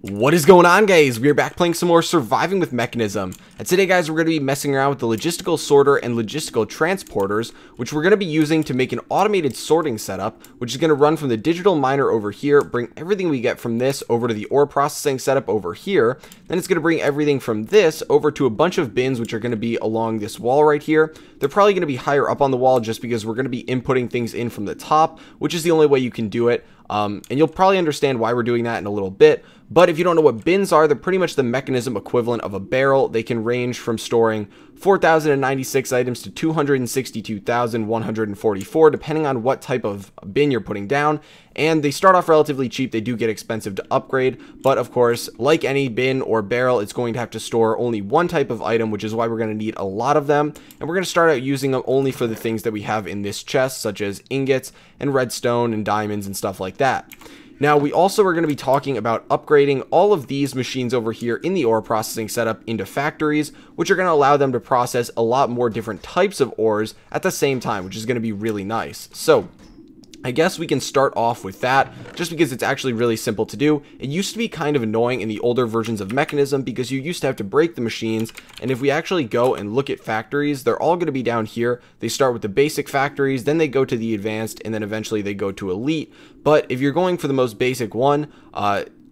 What is going on, guys? We are back playing some more Surviving with Mekanism, and today, guys, we're going to be messing around with the logistical sorter and logistical transporters, which we're going to be using to make an automated sorting setup, which is going to run from the digital miner over here, bring everything we get from this over to the ore processing setup over here. Then it's going to bring everything from this over to a bunch of bins, which are going to be along this wall right here. They're probably going to be higher up on the wall just because we're going to be inputting things in from the top, which is the only way you can do it. And you'll probably understand why we're doing that in a little bit. But if you don't know what bins are, they're pretty much the Mekanism equivalent of a barrel. They can range from storing 4,096 items to 262,144, depending on what type of bin you're putting down. And they start off relatively cheap. They do get expensive to upgrade. But of course, like any bin or barrel, it's going to have to store only one type of item, which is why we're going to need a lot of them. And we're going to start out using them only for the things that we have in this chest, such as ingots and redstone and diamonds and stuff like that. Now, we also are going to be talking about upgrading all of these machines over here in the ore processing setup into factories, which are going to allow them to process a lot more different types of ores at the same time, which is going to be really nice. So I guess we can start off with that just because it's actually really simple to do. It used to be kind of annoying in the older versions of Mekanism because you used to have to break the machines, and if we actually go and look at factories, they're all going to be down here. They start with the basic factories, then they go to the advanced, and then eventually they go to elite. But if you're going for the most basic one,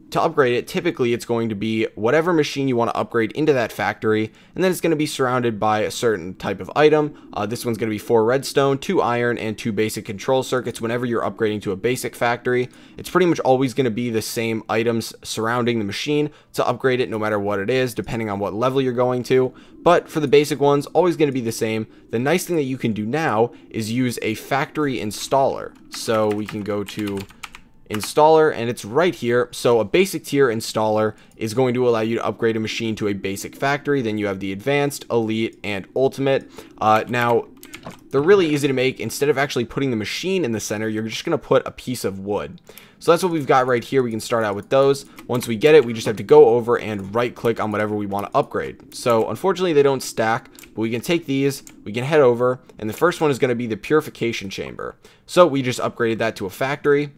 to upgrade it, typically it's going to be whatever machine you want to upgrade into that factory, and then it's going to be surrounded by a certain type of item. This one's going to be 4 redstone, 2 iron, and 2 basic control circuits. Whenever you're upgrading to a basic factory, it's pretty much always going to be the same items surrounding the machine to upgrade it, no matter what it is, depending on what level you're going to. But for the basic ones, always going to be the same. The nice thing that you can do now is use a factory installer. So we can go to installer, and it's right here. So a basic tier installer is going to allow you to upgrade a machine to a basic factory. Then you have the advanced, elite, and ultimate. Now they're really easy to make. Instead of actually putting the machine in the center, you're just going to put a piece of wood. So that's what we've got right here. We can start out with those. Once we get it, we just have to go over and right click on whatever we want to upgrade. So unfortunately they don't stack, but we can take these, we can head over, and the first one is going to be the purification chamber. So we just upgraded that to a factory.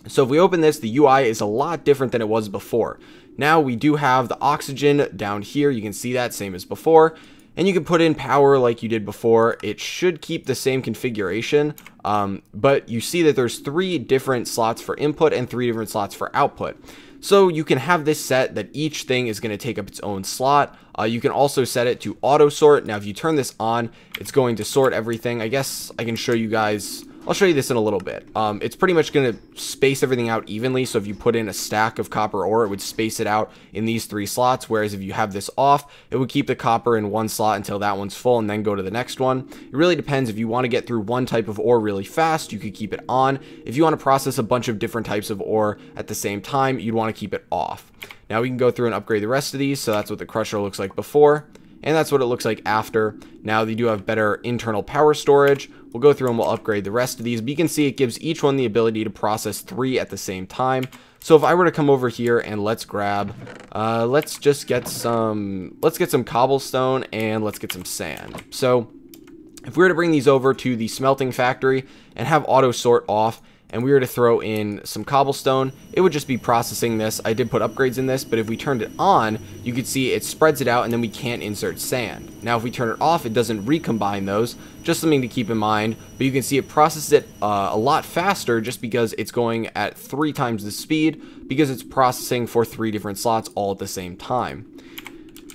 So if we open this, the UI is a lot different than it was before. Now we do have the oxygen down here. You can see that same as before. And you can put in power like you did before. It should keep the same configuration. But you see that there's 3 different slots for input and 3 different slots for output. So you can have this set that each thing is going to take up its own slot. You can also set it to auto sort. Now if you turn this on, it's going to sort everything. I guess I can show you guys. I'll show you this in a little bit. It's pretty much going to space everything out evenly. So if you put in a stack of copper ore, it would space it out in these 3 slots. Whereas if you have this off, it would keep the copper in one slot until that one's full and then go to the next one. It really depends. If you want to get through one type of ore really fast, you could keep it on. If you want to process a bunch of different types of ore at the same time, you'd want to keep it off. Now we can go through and upgrade the rest of these. So that's what the crusher looks like before, and that's what it looks like after. Now they do have better internal power storage. We'll go through and we'll upgrade the rest of these, but you can see it gives each one the ability to process 3 at the same time. So if I were to come over here and let's grab, let's get some cobblestone and let's get some sand. So if we were to bring these over to the smelting factory and have auto sort off, and we were to throw in some cobblestone, it would just be processing this. I did put upgrades in this, but if we turned it on, you could see it spreads it out, and then we can't insert sand. Now if we turn it off, it doesn't recombine those. Just something to keep in mind, but you can see it processes it a lot faster just because it's going at 3 times the speed, because it's processing for 3 different slots all at the same time.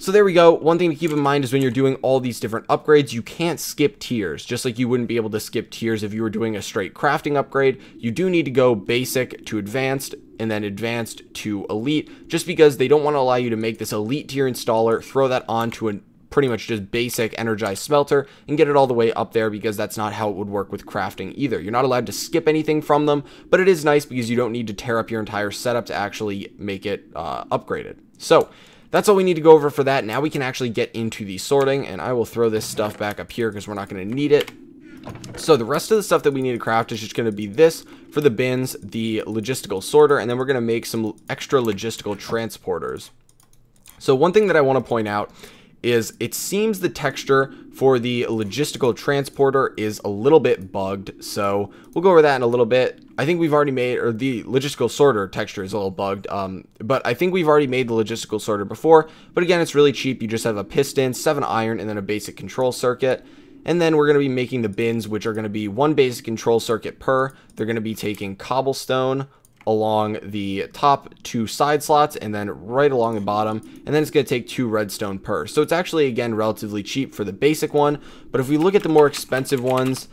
So there we go. One thing to keep in mind is when you're doing all these different upgrades, you can't skip tiers. Just like you wouldn't be able to skip tiers if you were doing a straight crafting upgrade, you do need to go basic to advanced and then advanced to elite, just because they don't want to allow you to make this elite tier installer, throw that onto a pretty much just basic energized smelter and get it all the way up there, because that's not how it would work with crafting either. You're not allowed to skip anything from them, but it is nice because you don't need to tear up your entire setup to actually make it upgraded. So that's all we need to go over for that. Now we can actually get into the sorting, and I will throw this stuff back up here because we're not going to need it. So the rest of the stuff that we need to craft is just going to be this for the bins, the logistical sorter, and then we're going to make some extra logistical transporters. So one thing that I want to point out is it seems the texture for the logistical transporter is a little bit bugged. So we'll go over that in a little bit. I think we've already made, or the logistical sorter texture is a little bugged, but I think we've already made the logistical sorter before. But again, it's really cheap. You just have a piston, 7 iron, and then a basic control circuit. And then we're going to be making the bins, which are going to be 1 basic control circuit per. They're going to be taking cobblestone along the top 2 side slots and then right along the bottom, and then it's going to take 2 redstone per. So it's actually, again, relatively cheap for the basic one. But if we look at the more expensive ones,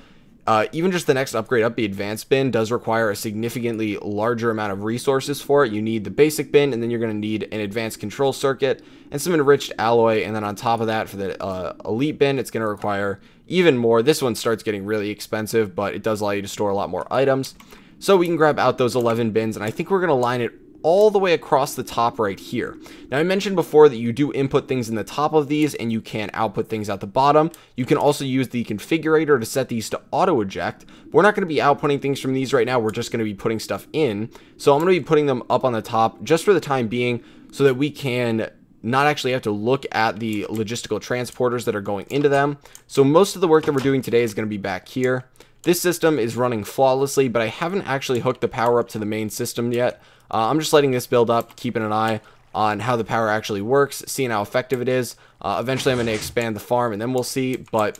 even just the next upgrade up, the advanced bin, does require a significantly larger amount of resources for it. You need the basic bin, and then you're going to need an advanced control circuit and some enriched alloy, and then on top of that, for the elite bin, it's going to require even more. This one starts getting really expensive, but it does allow you to store a lot more items. So we can grab out those 11 bins, and I think we're going to line it all the way across the top right here. Now, I mentioned before that you do input things in the top of these and you can output things out the bottom. You can also use the configurator to set these to auto eject. We're not going to be outputting things from these right now. We're just going to be putting stuff in. So I'm going to be putting them up on the top just for the time being so that we can not actually have to look at the logistical transporters that are going into them. So most of the work that we're doing today is going to be back here. This system is running flawlessly, but I haven't actually hooked the power up to the main system yet. I'm just letting this build up, keeping an eye on how the power actually works, seeing how effective it is. Eventually I'm going to expand the farm and then we'll see, but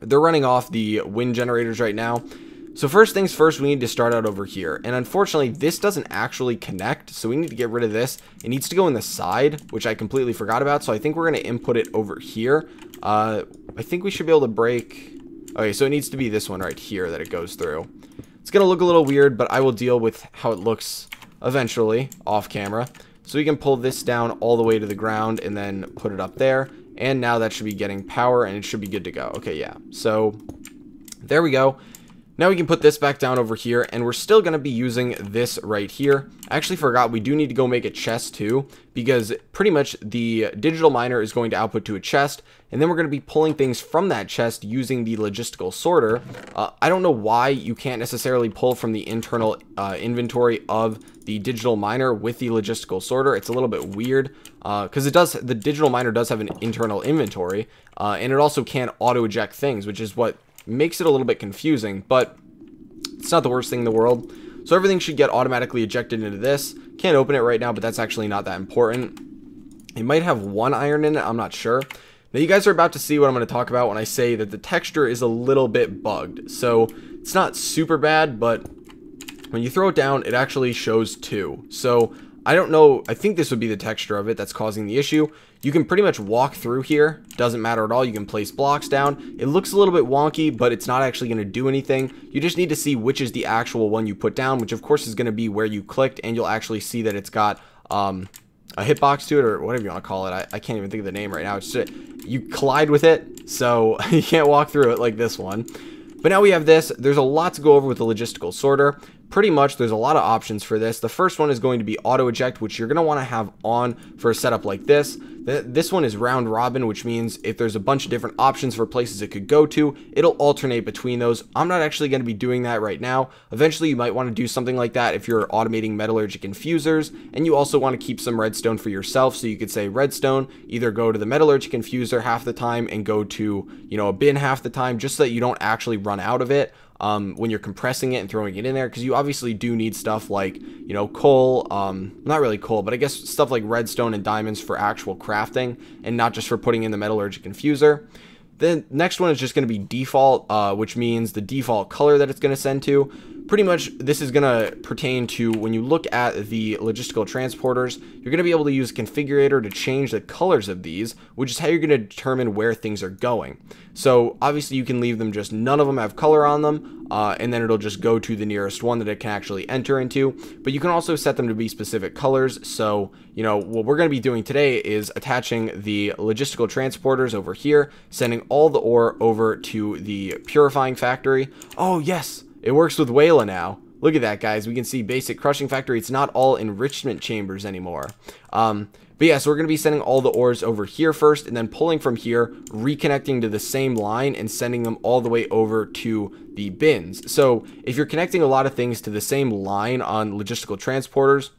they're running off the wind generators right now. So first things first, we need to start out over here. And unfortunately, this doesn't actually connect, so we need to get rid of this. It needs to go in the side, which I completely forgot about, so I think we're going to input it over here. I think we should be able to break... Okay, so it needs to be this one right here that it goes through. It's going to look a little weird, but I will deal with how it looks eventually off camera. So we can pull this down all the way to the ground and then put it up there. And now that should be getting power and it should be good to go. Okay, yeah. So there we go. Now we can put this back down over here, and we're still going to be using this right here. I actually forgot we do need to go make a chest too, because pretty much the digital miner is going to output to a chest, and then we're going to be pulling things from that chest using the logistical sorter. I don't know why you can't necessarily pull from the internal inventory of the digital miner with the logistical sorter. It's a little bit weird because the digital miner does have an internal inventory, and it also can auto eject things, which is what makes it a little bit confusing, but it's not the worst thing in the world. So everything should get automatically ejected into this. Can't open it right now, but that's actually not that important. It might have 1 iron in it, I'm not sure. Now you guys are about to see what I'm going to talk about when I say that the texture is a little bit bugged. So it's not super bad, but when you throw it down, it actually shows 2. So I don't know, I think this would be the texture of it that's causing the issue. You can pretty much walk through here, doesn't matter at all. You can place blocks down. It looks a little bit wonky, but it's not actually going to do anything. You just need to see which is the actual one you put down, which of course is going to be where you clicked, and you'll actually see that it's got a hitbox to it, or whatever you want to call it. I can't even think of the name right now. It's just, you collide with it, so you can't walk through it like this one. But now we have this. There's a lot to go over with the logistical sorter. Pretty much there's a lot of options for this. The first one is going to be auto eject, which you're going to want to have on for a setup like this. This one is round robin, which means if there's a bunch of different options for places it could go to, it'll alternate between those. I'm not actually going to be doing that right now. Eventually you might want to do something like that if you're automating metallurgic infusers, and you also want to keep some redstone for yourself. So you could say redstone, either go to the metallurgic infuser half the time and go to, a bin half the time, just so that you don't actually run out of it when you're compressing it and throwing it in there, because you obviously do need stuff like, coal, not really coal, but I guess stuff like redstone and diamonds for actual crafting and not just for putting in the metallurgic infuser. The next one is just going to be default, which means the default color that it's going to send to. Pretty much this is going to pertain to when you look at the logistical transporters, you're going to be able to use a configurator to change the colors of these, which is how you're going to determine where things are going. So obviously you can leave them just none of them have color on them, and then it'll just go to the nearest one that it can actually enter into. But you can also set them to be specific colors. So, what we're going to be doing today is attaching the logistical transporters over here, sending all the ore over to the purifying factory. Oh, yes. It works with Wayla now. Look at that, guys. We can see basic crushing factory. It's not all enrichment chambers anymore. But yeah, so we're going to be sending all the ores over here first, and then pulling from here, reconnecting to the same line and sending them all the way over to the bins. So if you're connecting a lot of things to the same line on logistical transporters,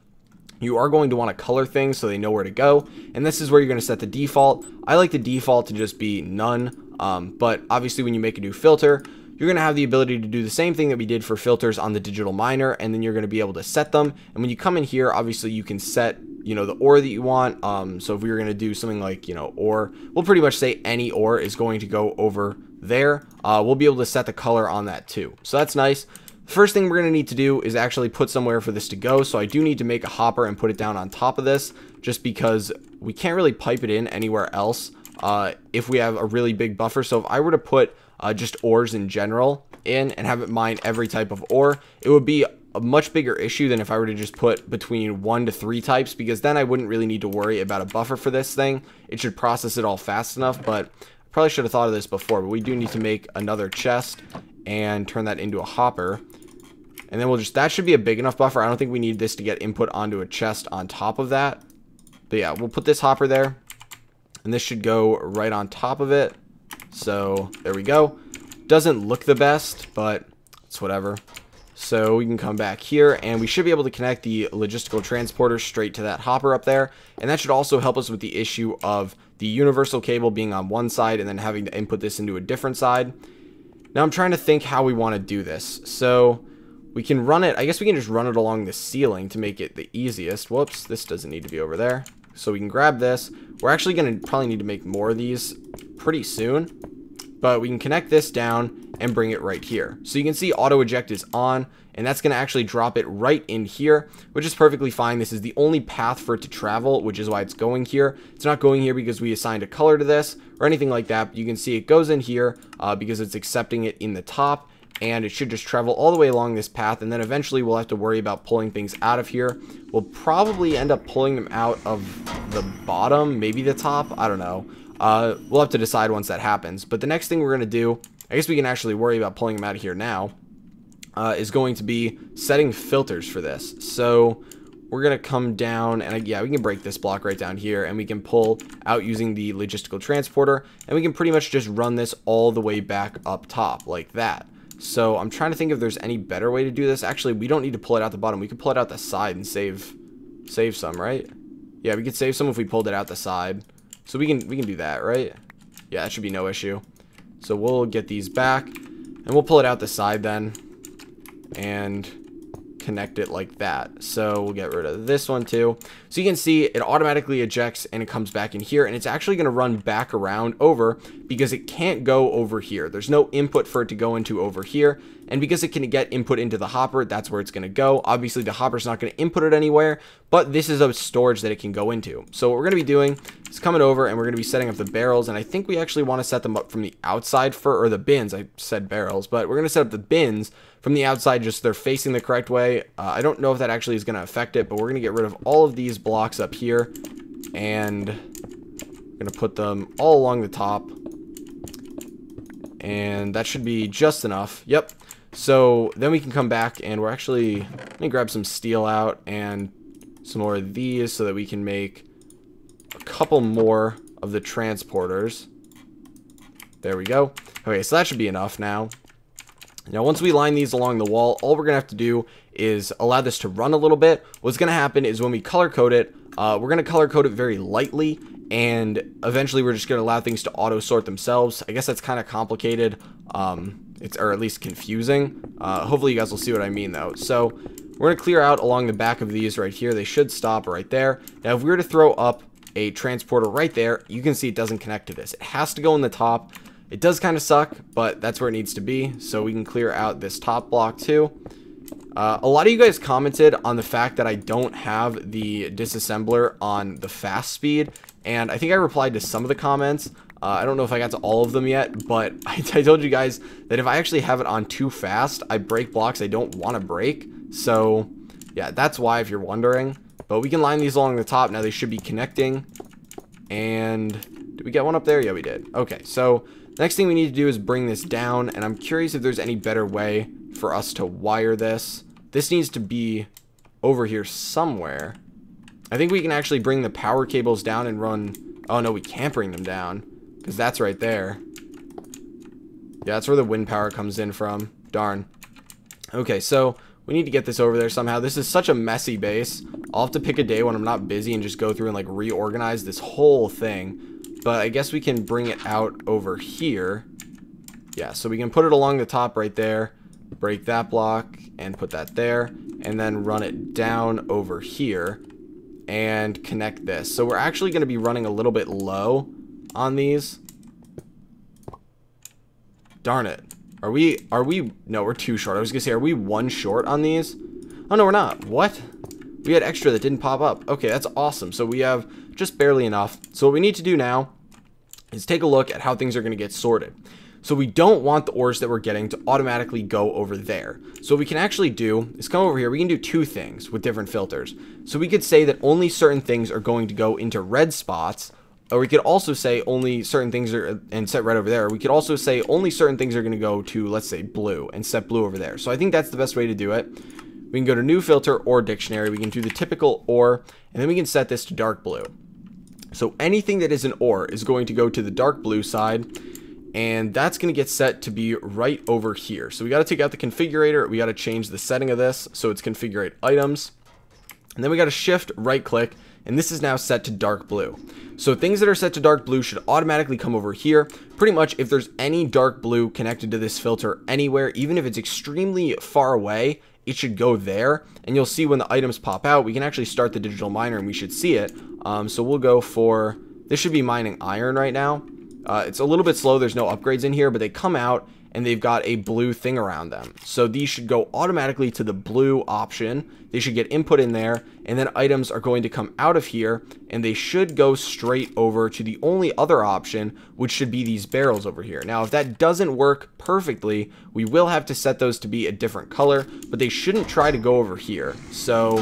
you are going to want to color things so they know where to go, and this is where you're going to set the default. I like the default to just be none, but obviously when you make a new filter, you're going to have the ability to do the same thing that we did for filters on the digital miner, and then you're going to be able to set them. And when you come in here, obviously you can set, you know, the ore that you want. So if we were going to do something like, you know, ore, we'll pretty much say any ore is going to go over there. We'll be able to set the color on that too. So that's nice. First thing we're going to need to do is actually put somewhere for this to go. So I do need to make a hopper and put it down on top of this, just because we can't really pipe it in anywhere else if we have a really big buffer. So if I were to put just ores in general in and have it mine every type of ore, it would be a much bigger issue than if I were to just put between 1 to 3 types, because then I wouldn't really need to worry about a buffer for this thing. It should process it all fast enough, but probably should have thought of this before. But we do need to make another chest and turn that into a hopper. And then we'll just, that should be a big enough buffer. I don't think we need this to get input onto a chest on top of that. But yeah, we'll put this hopper there. And this should go right on top of it. So there we go. Doesn't look the best, but it's whatever. So we can come back here and we should be able to connect the logistical transporter straight to that hopper up there. And that should also help us with the issue of the universal cable being on one side and then having to input this into a different side. Now I'm trying to think how we want to do this. So we can run it, I guess we can just run it along the ceiling to make it the easiest. Whoops, this doesn't need to be over there. So we can grab this. We're actually going to probably need to make more of these pretty soon. But we can connect this down and bring it right here. So you can see auto eject is on, and that's going to actually drop it right in here, which is perfectly fine. This is the only path for it to travel, which is why it's going here. It's not going here because we assigned a color to this or anything like that. But you can see it goes in here because it's accepting it in the top. And it should just travel all the way along this path, and then eventually we'll have to worry about pulling things out of here. We'll probably end up pulling them out of the bottom, maybe the top, I don't know. We'll have to decide once that happens. But the next thing we're going to do, I guess we can actually worry about pulling them out of here now, is going to be setting filters for this. So we're going to come down, and yeah, we can break this block right down here, and we can pull out using the logistical transporter, and we can pretty much just run this all the way back up top like that. So I'm trying to think if there's any better way to do this. Actually, we don't need to pull it out the bottom. We can pull it out the side and save some, right? Yeah, we could save some if we pulled it out the side. So we can do that, right? Yeah, that should be no issue. So we'll get these back, and we'll pull it out the side then, and connect it like that. So we'll get rid of this one too. So you can see it automatically ejects and it comes back in here, and it's actually going to run back around over because it can't go over here. There's no input for it to go into over here, and because it can get input into the hopper, that's where it's going to go. Obviously the hopper's not going to input it anywhere, but this is a storage that it can go into. So what we're going to be doing is coming over and we're going to be setting up the barrels, and I think we actually want to set them up from the outside or the bins. I said barrels, but we're going to set up the bins from the outside, just they're facing the correct way. I don't know if that actually is going to affect it, but we're going to get rid of all of these blocks up here, and I'm going to put them all along the top, and that should be just enough. Yep. So then we can come back, and we're actually, let me grab some steel out and some more of these so that we can make a couple more of the transporters. There we go. Okay, so that should be enough now. Now, once we line these along the wall, all we're going to have to do is allow this to run a little bit. What's going to happen is when we color code it, we're going to color code it very lightly, and eventually we're just going to allow things to auto sort themselves. I guess that's kind of complicated, or at least confusing. Hopefully you guys will see what I mean though. So we're going to clear out along the back of these right here. They should stop right there. Now, if we were to throw up a transporter right there, you can see it doesn't connect to this. It has to go in the top. It does kind of suck, but that's where it needs to be. So we can clear out this top block too. A lot of you guys commented on the fact that I don't have the disassembler on the fast speed, and I think I replied to some of the comments. I don't know if I got to all of them yet, but I told you guys that if I actually have it on too fast, I break blocks I don't want to break. So yeah, that's why, if you're wondering. But we can line these along the top. Now they should be connecting. And did we get one up there? Yeah, we did. Okay, so next thing we need to do is bring this down, and I'm curious if there's any better way for us to wire this. This needs to be over here somewhere. I think we can actually bring the power cables down and run... Oh, no, we can't bring them down, because that's right there. Yeah, that's where the wind power comes in from. Darn. Okay, so We need to get this over there somehow. This is such a messy base. I'll have to pick a day when I'm not busy and just go through and like reorganize this whole thing. But I guess we can bring it out over here. Yeah, so we can put it along the top right there, break that block and put that there, and then run it down over here and connect this. So we're actually going to be running a little bit low on these. Darn it. Are we, no, we're too short. I was going to say, are we one short on these? Oh, no, we're not. What? We had extra that didn't pop up. Okay, that's awesome. So we have just barely enough. So what we need to do now is take a look at how things are going to get sorted. So we don't want the ores that we're getting to automatically go over there. So what we can actually do is come over here. We can do two things with different filters. So we could say that only certain things are going to go into red spots, or we could also say only certain things are, and set red over there. We could also say only certain things are going to go to, let's say, blue, and set blue over there. So I think that's the best way to do it. We can go to new filter or dictionary. We can do the typical or, and then we can set this to dark blue. So anything that is an or is going to go to the dark blue side, and that's going to get set to be right over here. So we got to take out the configurator. We got to change the setting of this so it's configurate items, and then we got to shift right click, and this is now set to dark blue. So things that are set to dark blue should automatically come over here. Pretty much if there's any dark blue connected to this filter anywhere, even if it's extremely far away, it should go there, and you'll see when the items pop out. We can actually start the digital miner and we should see it. So we'll go for, this should be mining iron right now. It's a little bit slow, there's no upgrades in here, but they come out and they've got a blue thing around them. So these should go automatically to the blue option. They should get input in there, and then items are going to come out of here, and they should go straight over to the only other option, which should be these barrels over here. Now, if that doesn't work perfectly, we will have to set those to be a different color, but they shouldn't try to go over here. So,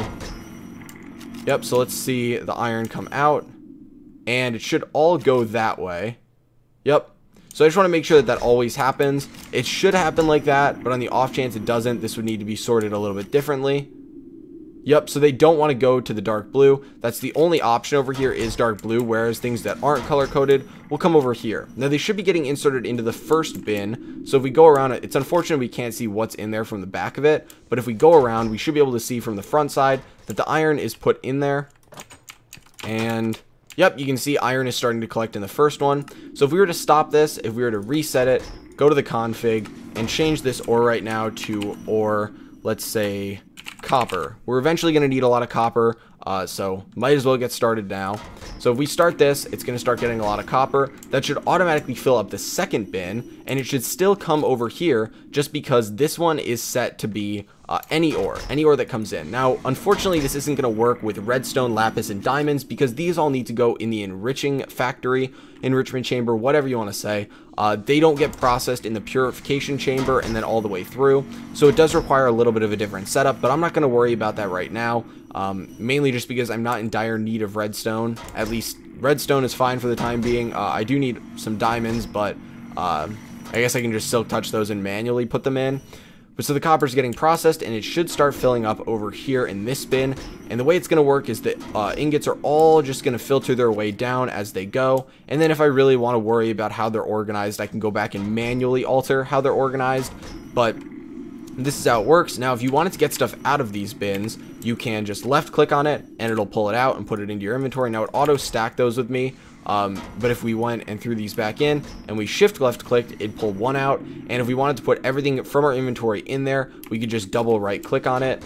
yep, so let's see the iron come out, and it should all go that way. Yep. So I just want to make sure that that always happens. It should happen like that, but on the off chance it doesn't, this would need to be sorted a little bit differently. Yep, so they don't want to go to the dark blue. That's the only option over here is dark blue, whereas things that aren't color-coded will come over here. Now, they should be getting inserted into the first bin, so if we go around it, it's unfortunate we can't see what's in there from the back of it, but if we go around, we should be able to see from the front side that the iron is put in there, and yep, you can see iron is starting to collect in the first one. So if we were to stop this, if we were to reset it, go to the config, and change this ore right now to ore, let's say, copper. We're eventually going to need a lot of copper, so might as well get started now. So if we start this, it's going to start getting a lot of copper. That should automatically fill up the second bin, and it should still come over here just because this one is set to be any ore that comes in. Now, unfortunately, this isn't going to work with redstone, lapis, and diamonds because these all need to go in the enriching factory, enrichment chamber, whatever you want to say. They don't get processed in the purification chamber and then all the way through. So it does require a little bit of a different setup, but I'm not going to worry about that right now. Mainly just because I'm not in dire need of redstone. At least redstone is fine for the time being. I do need some diamonds, but I guess I can just silk touch those and manually put them in. But so the copper is getting processed, and it should start filling up over here in this bin. And the way it's going to work is that ingots are all just going to filter their way down as they go. And then if I really want to worry about how they're organized, I can go back and manually alter how they're organized. But this is how it works. Now, if you wanted to get stuff out of these bins, you can just left click on it, and it'll pull it out and put it into your inventory. Now, it auto stacked those with me. But if we went and threw these back in and we shift left clicked, it'd pull one out. And if we wanted to put everything from our inventory in there, we could just double right click on it,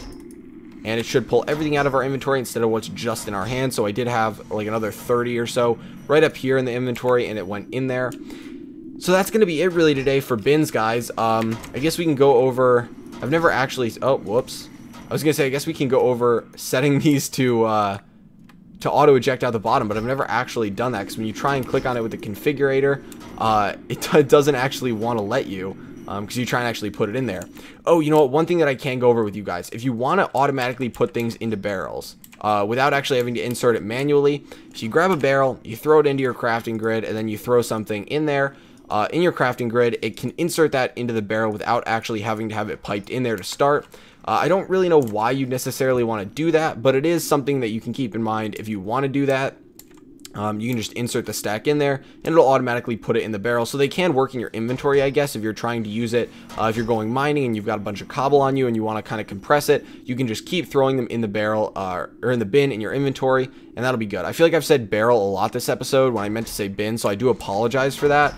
and it should pull everything out of our inventory instead of what's just in our hand. So I did have like another 30 or so right up here in the inventory, and it went in there. So that's going to be it really today for bins, guys. I guess we can go over, I've never actually, oh, whoops. I was going to say, I guess we can go over setting these to auto eject out the bottom, but I've never actually done that because when you try and click on it with the configurator, it doesn't actually want to let you because you try and actually put it in there. Oh, you know what? One thing that I can go over with you guys, if you want to automatically put things into barrels without actually having to insert it manually, if you grab a barrel, you throw it into your crafting grid, and then you throw something in there, in your crafting grid, it can insert that into the barrel without actually having to have it piped in there to start. I don't really know why you necessarily want to do that, but it is something that you can keep in mind if you want to do that. You can just insert the stack in there and it'll automatically put it in the barrel. So they can work in your inventory, I guess, if you're trying to use it. If you're going mining and you've got a bunch of cobble on you and you want to kind of compress it, you can just keep throwing them in the barrel or in the bin in your inventory, and that'll be good. I feel like I've said barrel a lot this episode when I meant to say bin, so I do apologize for that.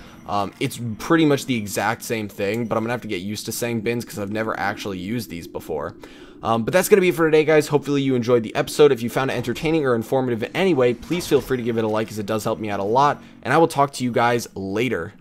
It's pretty much the exact same thing, but I'm gonna have to get used to saying bins because I've never actually used these before. But that's going to be it for today, guys. Hopefully you enjoyed the episode. If you found it entertaining or informative in any way, please feel free to give it a like, as it does help me out a lot. And I will talk to you guys later.